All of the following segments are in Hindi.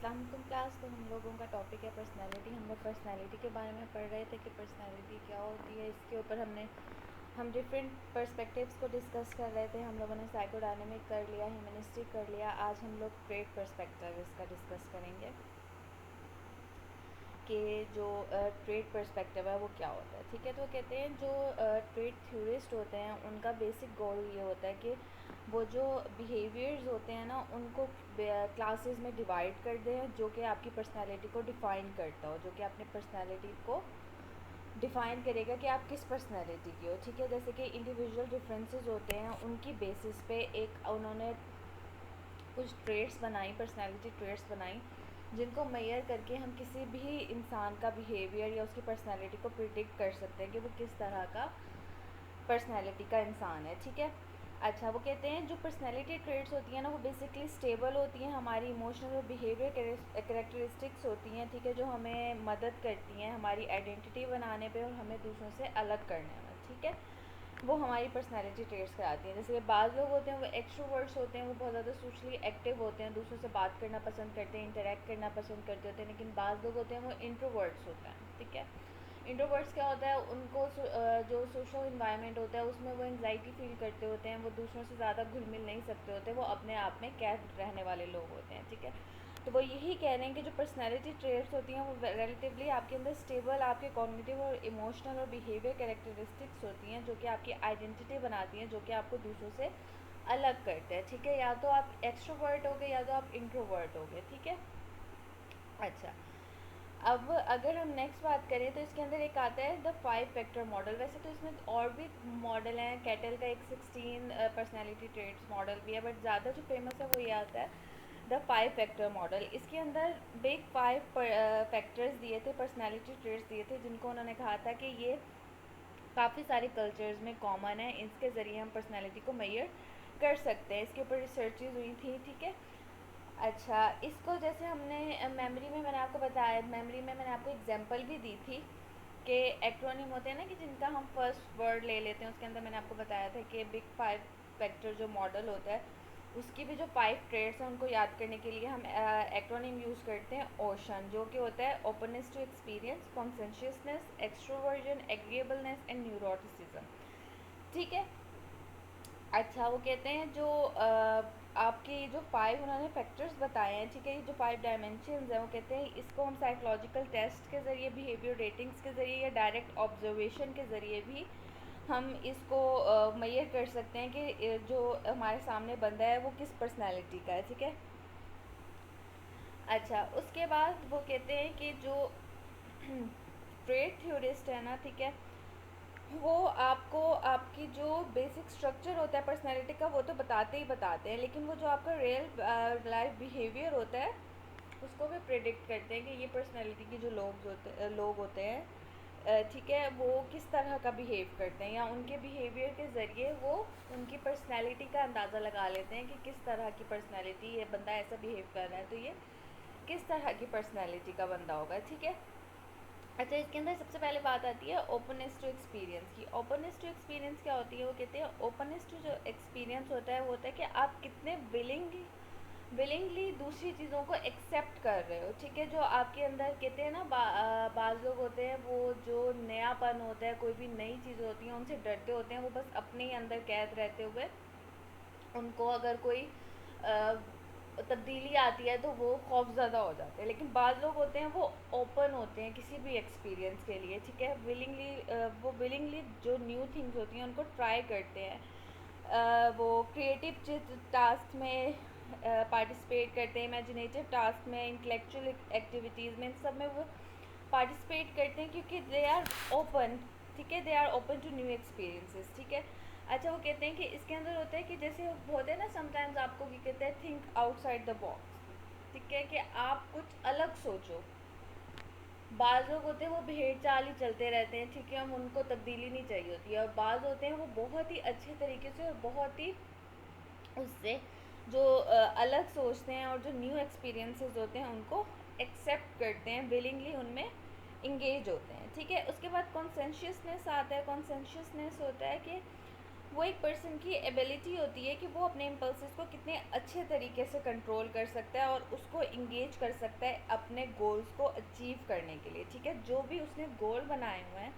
अस्सलाम वालेकुम क्लास। तो हम लोगों का टॉपिक है पर्सनालिटी। हम लोग पर्सनालिटी के बारे में पढ़ रहे थे कि पर्सनालिटी क्या होती है। इसके ऊपर हम डिफरेंट पर्सपेक्टिव्स को डिस्कस कर रहे थे। हम लोगों ने साइकोडायनेमिक कर लिया, ह्यूमनिस्टिक कर लिया। आज हम लोग ट्रेट पर्सपेक्टिव इसका डिस्कस करेंगे कि जो ट्रेड पर्सपेक्टिव है वो क्या होता है। ठीक है, तो कहते हैं जो ट्रेड थ्योरिस्ट होते हैं उनका बेसिक गोल ये होता है कि वो जो बिहेवियर्स होते हैं ना उनको क्लासेस में डिवाइड कर दें जो कि आपकी पर्सनालिटी को डिफ़ाइन करता हो, जो कि अपनी पर्सनालिटी को डिफ़ाइन करेगा कि आप किस पर्सनालिटी की हो। ठीक है, जैसे कि इंडिविजुअल डिफरेंसेस होते हैं उनकी बेसिस पे एक उन्होंने कुछ ट्रेड्स बनाई, पर्सनालिटी ट्रेड्स बनाई जिनको मेजर करके हम किसी भी इंसान का बिहेवियर या उसकी पर्सनालिटी को प्रिडिक्ट कर सकते हैं कि वो किस तरह का पर्सनालिटी का इंसान है। ठीक है, अच्छा, वो कहते हैं जो पर्सनालिटी ट्रेड्स होती हैं ना वो बेसिकली स्टेबल होती हैं, हमारी इमोशनल और बिहेवियर कैरेक्टरिस्टिक्स होती हैं। ठीक है, जो हमें मदद करती हैं हमारी आइडेंटिटी बनाने पे और हमें दूसरों से अलग करने में। ठीक है, वो हमारी पर्सनालिटी ट्रेट्स कराती हैं। जैसे कि बाज़ लोग होते हैं वो एक्सट्रोवर्ट्स होते हैं, वो बहुत ज़्यादा सोशली एक्टिव होते हैं, दूसरों से बात करना पसंद करते हैं, इंटरेक्ट करना पसंद करते होते हैं। लेकिन बाज़ लोग होते हैं वो इंट्रोवर्ट्स होते हैं। ठीक है, इंट्रोवर्ट्स क्या होता है, उनको जो सोशल इन्वायरमेंट होता है उसमें वो एंजाइटी फील करते होते हैं, वो दूसरों से ज़्यादा घुल मिल नहीं सकते होते, वो अपने आप में कैद रहने वाले लोग होते हैं। ठीक है, तो वो यही कह रहे हैं कि जो पर्सनैलिटी ट्रेट्स होती हैं वो रिलेटिवली आपके अंदर स्टेबल आपके कॉग्निटिव और इमोशनल और बिहेवियर कैरेक्टरिस्टिक्स होती हैं जो कि आपकी आइडेंटिटी बनाती हैं, जो कि आपको दूसरों से अलग करते हैं। ठीक है, या तो आप एक्सट्रोवर्ट हो गए या तो आप इंट्रोवर्ट हो गए। ठीक है, अच्छा, अब अगर हम नेक्स्ट बात करें तो इसके अंदर एक आता है द 5 फैक्टर मॉडल। वैसे तो इसमें और भी मॉडल हैं, कैटल का एक 16 पर्सनैलिटी ट्रेट्स मॉडल भी है, बट ज़्यादा जो फेमस है वो ये आता है द 5 फैक्टर मॉडल। इसके अंदर बिग 5 फैक्टर्स दिए थे, पर्सनैलिटी ट्रेट्स दिए थे, जिनको उन्होंने कहा था कि ये काफ़ी सारे कल्चर्स में कॉमन है, इसके ज़रिए हम पर्सनैलिटी को मेजर कर सकते हैं। इसके ऊपर रिसर्चेज हुई थी। ठीक है, अच्छा, इसको जैसे हमने मेमोरी में मैंने आपको बताया, मेमोरी में मैंने आपको एग्जांपल भी दी थी कि एक्रोनिम होते हैं ना कि जिनका हम फर्स्ट वर्ड ले लेते हैं। उसके अंदर मैंने आपको बताया था कि बिग 5 फैक्टर जो मॉडल होता है उसकी भी जो 5 ट्रेड्स हैं उनको याद करने के लिए हम एक्रोनिम यूज़ करते हैं ओशन, जो कि होता है openness to experience, conscientiousness, extroversion, agreeableness and neuroticism. ठीक है, अच्छा, वो कहते हैं जो आपकी जो 5 उन्होंने फैक्टर्स बताए हैं, ठीक है, ये जो 5 डायमेंशंस हैं, वो कहते हैं इसको हम साइकोलॉजिकल टेस्ट के ज़रिए, बिहेवियर रेटिंग्स के ज़रिए या डायरेक्ट ऑब्जर्वेशन के ज़रिए भी हम इसको मेजर कर सकते हैं कि जो हमारे सामने बंदा है वो किस पर्सनैलिटी का है। ठीक है, अच्छा, उसके बाद वो कहते हैं कि जो ट्रेड थ्योरिस्ट है ना, ठीक है, वो आपको आपकी जो बेसिक स्ट्रक्चर होता है पर्सनैलिटी का वो तो बताते ही बताते हैं, लेकिन वो जो आपका रियल लाइफ बिहेवियर होता है उसको भी प्रेडिक्ट करते हैं कि ये पर्सनैलिटी के जो लोग होते हैं, ठीक है, वो किस तरह का बिहेव करते हैं, या उनके बिहेवियर के ज़रिए वो उनकी पर्सनैलिटी का अंदाज़ा लगा लेते हैं कि किस तरह की पर्सनैलिटी, ये बंदा ऐसा बिहेव कर रहा है तो ये किस तरह की पर्सनैलिटी का बंदा होगा। ठीक है, अच्छा, इसके अंदर सबसे पहले बात आती है ओपननेस टू एक्सपीरियंस की। ओपननेस टू एक्सपीरियंस क्या होती है, वो कहते हैं ओपननेस टू जो एक्सपीरियंस होता है वो होता है कि आप कितने विलिंगली दूसरी चीज़ों को एक्सेप्ट कर रहे हो। ठीक है, जो आपके अंदर कहते हैं ना बाज़ लोग होते हैं वो जो नयापन होता है, कोई भी नई चीज़ होती है उनसे डरते होते हैं, वो बस अपने ही अंदर कैद रहते हुए उनको अगर कोई तब्दीली आती है तो वो खौफज़दा हो जाते हैं। लेकिन बाद लोग होते हैं वो ओपन होते हैं किसी भी एक्सपीरियंस के लिए। ठीक है, वो विलिंगली जो न्यू थिंग्स होती हैं उनको ट्राई करते हैं। वो क्रिएटिव टास्क में पार्टिसिपेट करते हैं, इमेजिनेटिव टास्क में, इंटेलेक्चुअल एक्टिविटीज़ में, इन सब में वो पार्टिसिपेट करते हैं क्योंकि दे आर ओपन। ठीक है, they are open to new experiences. ठीक है, अच्छा, वो कहते हैं कि इसके अंदर होता है कि जैसे होते हैं ना समटाइम्स आपको क्या कहते हैं, थिंक आउटसाइड द बॉक्स। ठीक है, कि आप कुछ अलग सोचो। बाज़ लोग होते हैं वो भेड़ चाल ही चलते रहते हैं, ठीक है, हम उनको तब्दीली नहीं चाहिए होती है, और बाज़ होते हैं वो बहुत ही अच्छे तरीके से और बहुत ही उससे जो अलग सोचते हैं और जो न्यू एक्सपीरियंसेस होते हैं उनको एक्सेप्ट करते हैं, विलिंगली उनमें इंगेज होते हैं। ठीक है, उसके बाद कॉन्सेंशियसनेस आता है। कॉन्सेंशियसनेस होता है कि वो एक पर्सन की एबिलिटी होती है कि वो अपने इम्पल्सेस को कितने अच्छे तरीके से कंट्रोल कर सकता है और उसको इंगेज कर सकता है अपने गोल्स को अचीव करने के लिए, ठीक है। जो भी उसने गोल बनाए हुए हैं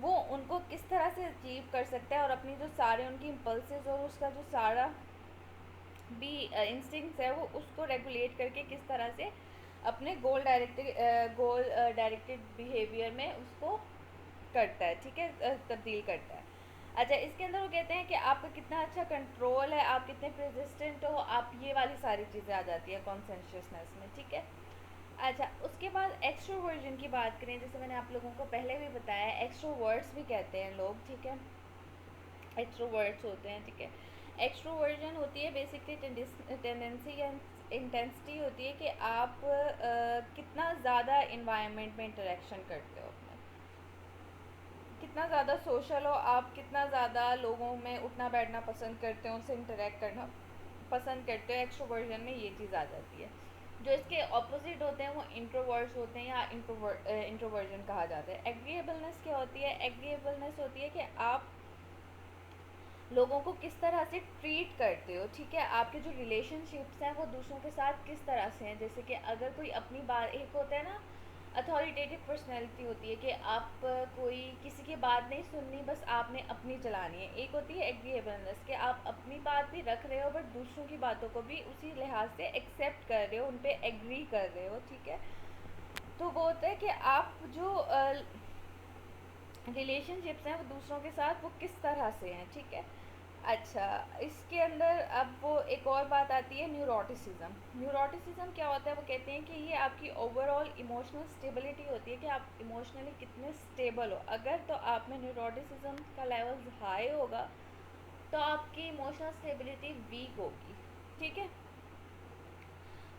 वो उनको किस तरह से अचीव कर सकता है और अपनी जो सारे उनकी इम्पल्सेस और उसका जो सारा भी इंस्टिंक्ट्स है वो उसको रेगुलेट करके किस तरह से अपने गोल डायरेक्टेड बिहेवियर में उसको करता है, ठीक है, तब्दील करता है। अच्छा, इसके अंदर वो कहते हैं कि आपका कितना अच्छा कंट्रोल है, आप कितने प्रेसिस्टेंट हो, आप ये वाली सारी चीज़ें आ जाती है कॉन्सेंशियसनेस में, ठीक है। अच्छा, उसके बाद एक्सट्रोवर्जन की बात करें, जैसे मैंने आप लोगों को पहले भी बताया, एक्सट्रोवर्ड्स भी कहते हैं लोग, ठीक है, एक्सट्रोवर्ड्स होते हैं, ठीक है। एक्सट्रोवर्जन होती है बेसिकली टेंडेंसी या इंटेंसिटी होती है कि आप कितना ज़्यादा इन्वायरमेंट में इंटरेक्शन करते हो अपने, कितना ज़्यादा सोशल हो आप, कितना ज़्यादा लोगों में उठना बैठना पसंद करते हो, उनसे इंटरेक्ट करना पसंद करते हो। एक्सट्रोवर्जन में ये चीज़ आ जाती है। जो इसके ऑपोजिट होते हैं वो इंट्रोवर्ट्स होते हैं या इंट्रोवर्जन कहा जाता है। एग्रीएबलनेस क्या होती है? एग्रीएबलनेस होती है कि आप लोगों को किस तरह से ट्रीट करते हो, ठीक है। आपके जो रिलेशनशिप्स हैं वो दूसरों के साथ किस तरह से हैं, जैसे कि अगर कोई अपनी बात, एक होता है ना अथॉरिटेटिव पर्सनैलिटी होती है कि आप कोई किसी की बात नहीं सुननी, बस आपने अपनी चलानी है। एक होती है एग्रीएबलनेस कि आप अपनी बात भी रख रहे हो बट दूसरों की बातों को भी उसी लिहाज से एक्सेप्ट कर रहे हो, उन पर एग्री कर रहे हो, ठीक है। तो वो होता है कि आप जो रिलेशनशिप्स हैं वो दूसरों के साथ वो किस तरह से हैं, ठीक है। अच्छा, इसके अंदर अब वो एक और बात आती है न्यूरोटिसिज्म। न्यूरोटिसिज्म क्या होता है? वो कहते हैं कि ये आपकी ओवरऑल इमोशनल स्टेबिलिटी होती है कि आप इमोशनली कितने स्टेबल हो। अगर तो आप में न्यूरोटिसिज्म का लेवल हाई होगा तो आपकी इमोशनल स्टेबिलिटी वीक होगी, ठीक है।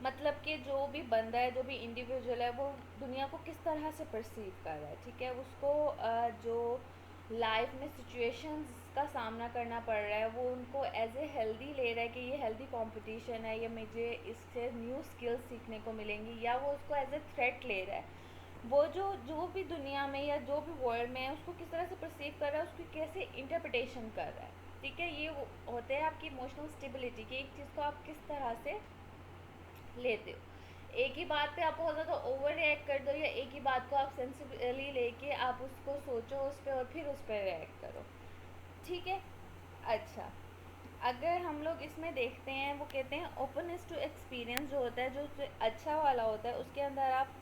मतलब कि जो भी बंदा है, जो भी इंडिविजुअल है, वो दुनिया को किस तरह से परसीव कर रहा है, ठीक है। उसको जो लाइफ में सिचुएशंस का सामना करना पड़ रहा है वो उनको एज ए हेल्दी ले रहा है कि ये हेल्दी कंपटीशन है, या मुझे इससे न्यू स्किल्स सीखने को मिलेंगी, या वो उसको एज ए थ्रेट ले रहा है। वो जो भी दुनिया में या जो भी वर्ल्ड में है उसको किस तरह से परसीव कर रहा है, उसकी कैसे इंटरप्रिटेशन कर रहा है, ठीक है। ये होते हैं आपकी इमोशनल स्टेबिलिटी कि एक चीज़ को आप किस तरह से लेते हो। एक ही बात पे आप बहुत ज़्यादा ओवर रिएक्ट कर दो, या एक ही बात को आप सेंसिबली लेके आप उसको सोचो उस पर और फिर उस पर रिएक्ट करो, ठीक है। अच्छा, अगर हम लोग इसमें देखते हैं, वो कहते हैं ओपननेस टू एक्सपीरियंस जो होता है, जो अच्छा वाला होता है, उसके अंदर आप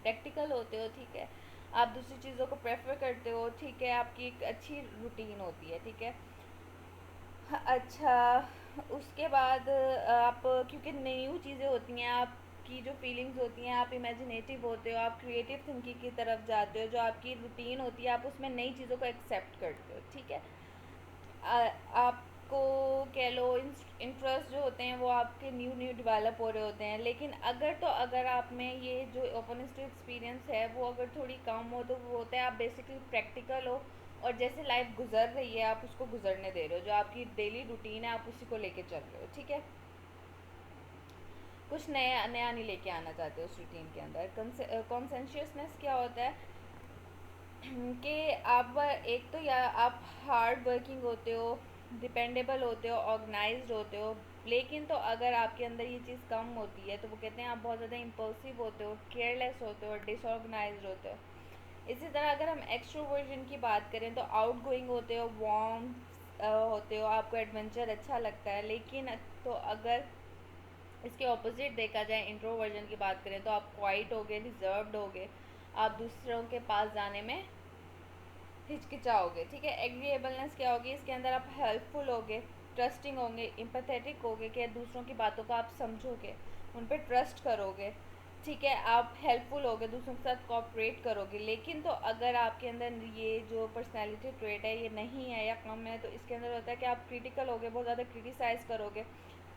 प्रैक्टिकल होते हो, ठीक है। आप दूसरी चीज़ों को प्रेफर करते हो, ठीक है। आपकी एक अच्छी रूटीन होती है, ठीक है। अच्छा, उसके बाद आप, क्योंकि न्यू चीज़ें होती हैं, आपकी जो फीलिंग्स होती हैं, आप इमेजिनेटिव होते हो, आप क्रिएटिव थिंकिंग की तरफ जाते हो, जो आपकी रूटीन होती है आप उसमें नई चीज़ों को एक्सेप्ट करते हो, ठीक है। आपको कह लो इंटरेस्ट जो होते हैं वो आपके न्यू न्यू डेवलप हो रहे होते हैं, लेकिन अगर आप में ये जो ओपननेस टू एक्सपीरियंस है वो अगर थोड़ी कम हो तो वो होता है आप बेसिकली प्रैक्टिकल हो, और जैसे लाइफ गुजर रही है आप उसको गुजरने दे रहे हो, जो आपकी डेली रूटीन है आप उसी को लेके चल रहे हो, ठीक है। कुछ नया नया नहीं लेके आना चाहते उस रूटीन के अंदर। कॉन्सेंशियसनेस क्या होता है कि आप एक तो या आप हार्ड वर्किंग होते हो, डिपेंडेबल होते हो, ऑर्गेनाइज्ड होते हो, लेकिन तो अगर आपके अंदर ये चीज़ कम होती है तो वो कहते हैं आप बहुत ज़्यादा इम्पल्सिव होते हो, केयरलेस होते हो, डिसऑर्गेनाइज्ड होते हो। इसी तरह अगर हम एक्सट्रोवर्जन की बात करें तो आउट गोइंग होते हो, वार्म होते हो, आपको एडवेंचर अच्छा लगता है, लेकिन तो अगर इसके ऑपोजिट देखा जाए, इंट्रोवर्जन की बात करें तो आप क्वाइट होगे, रिजर्व्ड होगे, आप दूसरों के पास जाने में हिचकिचाओगे, ठीक है। एग्रीएबलनेस क्या होगी? इसके अंदर आप हेल्पफुल होगे, ट्रस्टिंग होंगे, एम्पैथेटिक होगे कि दूसरों की बातों को आप समझोगे, उन पर ट्रस्ट करोगे, ठीक है। आप हेल्पफुल होगे, दूसरों के साथ कोऑपरेट करोगे। लेकिन तो अगर आपके अंदर ये जो पर्सनैलिटी ट्रेट है ये नहीं है या कम है तो इसके अंदर होता है कि आप क्रिटिकल होगे, बहुत ज़्यादा क्रिटिसाइज़ करोगे,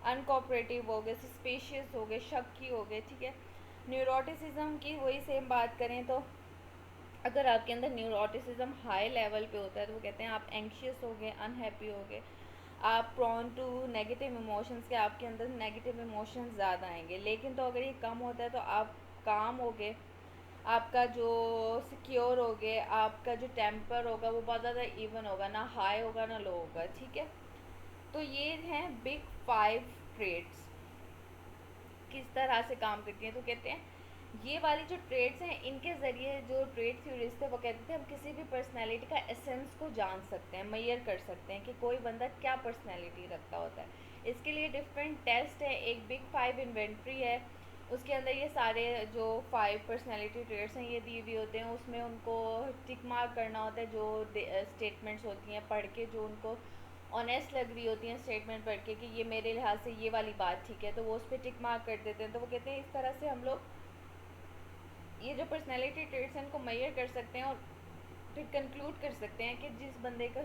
अनकोऑपरेटिव होगे, सस्पिशियस होगे, शक्की होगे, ठीक है। न्यूरोटिसिज्म की वही सेम बात करें तो अगर आपके अंदर न्यूरोटिसिज्म हाई लेवल पे होता है तो वो कहते हैं आप एंक्शियस होगे, अनहैप्पी होगे, आप प्रॉन टू नेगेटिव इमोशंस के, आपके अंदर नेगेटिव इमोशंस ज़्यादा आएंगे। लेकिन तो अगर ये कम होता है तो आप काम होगे, आपका जो सिक्योर होगे, आपका जो टेम्पर होगा वो बहुत ज़्यादा इवन होगा, ना हाई होगा ना लो होगा, ठीक है। तो ये हैं बिग 5 ट्रेड्स, किस तरह से काम करती हैं। तो कहते हैं ये वाली जो ट्रेड्स हैं इनके ज़रिए जो ट्रेड थ्योरिस्ट थे वो कहते थे हम किसी भी पर्सनैलिटी का एसेंस को जान सकते हैं, मेजर कर सकते हैं कि कोई बंदा क्या पर्सनैलिटी रखता होता है। इसके लिए डिफरेंट टेस्ट है, एक बिग 5 इन्वेंट्री है, उसके अंदर ये सारे जो 5 पर्सनैलिटी ट्रेड्स हैं ये दिए हुए होते हैं। उसमें उनको टिक मार्क करना होता है, जो स्टेटमेंट्स होती हैं पढ़ के, जो उनको ऑनेस्ट लग रही होती हैं स्टेटमेंट पढ़ के कि ये मेरे लिहाज से ये वाली बात ठीक है, तो वो उस पर टिक मार्क कर देते हैं। तो वो कहते हैं इस तरह से हम लोग ये जो पर्सनैलिटी ट्रेट्स हैं इनको मेजर कर सकते हैं और फिर कंक्लूड कर सकते हैं कि जिस बंदे का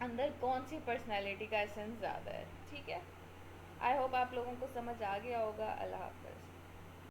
अंदर कौन सी पर्सनैलिटी का एसेंस ज़्यादा है, ठीक है। आई होप आप लोगों को समझ आ गया होगा। अल्लाह हाफ़िज़।